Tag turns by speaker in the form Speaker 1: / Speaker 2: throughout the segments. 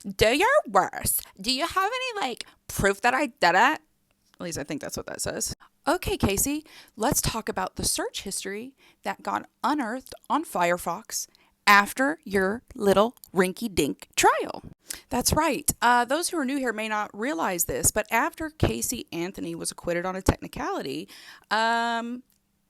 Speaker 1: Do your worst. Do you have any, proof that I did it? At least I think that's what that says. Okay, Casey, let's talk about the search history that got unearthed on Firefox after your little rinky dink trial. That's right. Those who are new here may not realize this, but after Casey Anthony was acquitted on a technicality,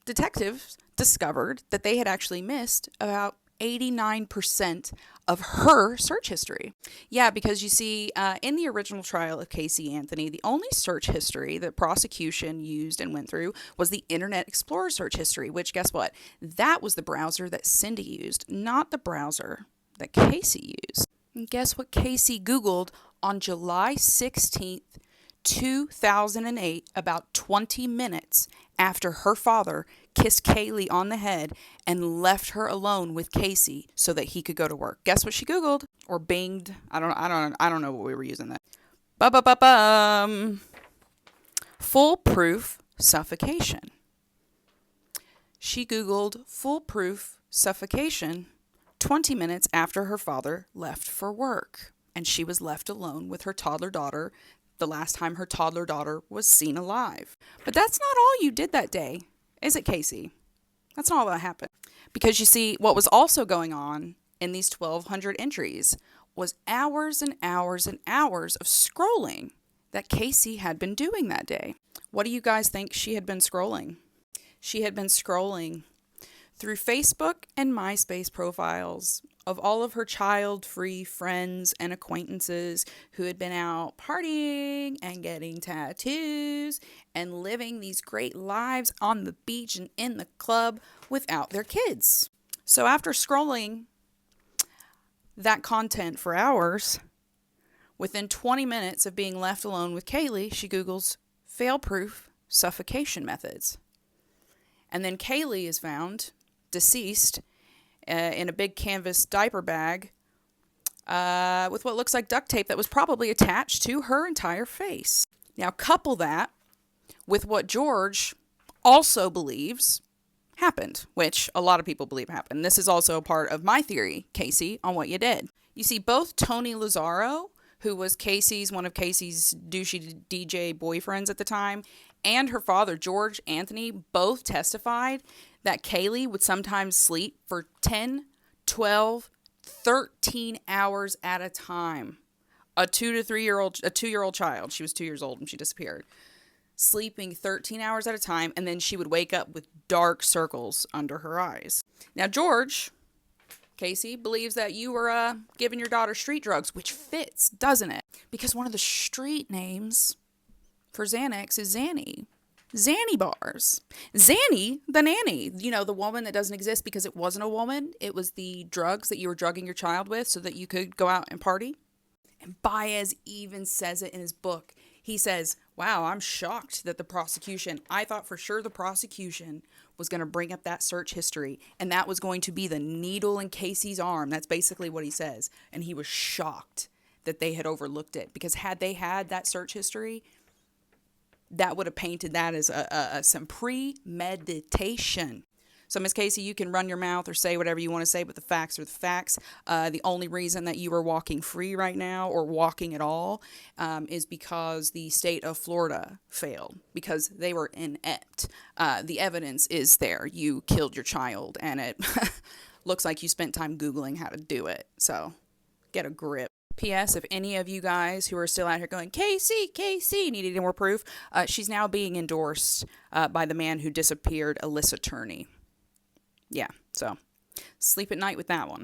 Speaker 1: detectives discovered that they had actually missed about 89% of her search history. Yeah, because you see, in the original trial of Casey Anthony, the only search history that prosecution used and went through was the Internet Explorer search history, which, guess what? That was the browser that Cindy used, not the browser that Casey used. And guess what Casey Googled on July 16th, 2008, about 20 minutes after her father kissed Kaylee on the head and left her alone with Casey so that he could go to work. Guess what she Googled or binged? I don't know what we were using that. Ba-ba-ba-bum. Foolproof suffocation. She Googled foolproof suffocation 20 minutes after her father left for work, and she was left alone with her toddler daughter the last time her toddler daughter was seen alive. But that's not all you did that day, is it, Casey? That's not all that happened. Because you see, what was also going on in these 1,200 entries was hours and hours and hours of scrolling that Casey had been doing that day. What do you guys think she had been scrolling? She had been scrolling through Facebook and MySpace profiles of all of her child-free friends and acquaintances who had been out partying and getting tattoos and living these great lives on the beach and in the club without their kids. So after scrolling that content for hours, within 20 minutes of being left alone with Kaylee, she Googles fail-proof suffocation methods. And then Kaylee is found deceased in a big canvas diaper bag with what looks like duct tape that was probably attached to her entire face. Now couple that with what George also believes happened, which a lot of people believe happened. This is also a part of my theory, Casey, on what you did. You see, both Tony Lazzaro, who was one of Casey's douchey DJ boyfriends at the time, and her father, George Anthony, both testified that Kaylee would sometimes sleep for 10, 12, 13 hours at a time. A 2-year-old child. She was 2 years old when she disappeared. Sleeping 13 hours at a time, and then she would wake up with dark circles under her eyes. Now, George, Casey, believes that you were giving your daughter street drugs, which fits, doesn't it? Because one of the street names for Xanax is Xanny. Xanny bars. Xanny, the nanny. You know, the woman that doesn't exist because it wasn't a woman. It was the drugs that you were drugging your child with so that you could go out and party. And Baez even says it in his book. He says, wow, I'm shocked that I thought for sure the prosecution was going to bring up that search history, and that was going to be the needle in Casey's arm. That's basically what he says. And he was shocked that they had overlooked it, because had they had that search history, that would have painted that as some premeditation. So, Miss Casey, you can run your mouth or say whatever you want to say, but the facts are the facts. The only reason that you are walking free right now, or walking at all, is because the state of Florida failed, because they were inept. The evidence is there. You killed your child, and it looks like you spent time Googling how to do it. So, get a grip. P.S. If any of you guys who are still out here going, Casey, need any more proof, she's now being endorsed by the man who disappeared, Alyssa Turney. Yeah, so sleep at night with that one.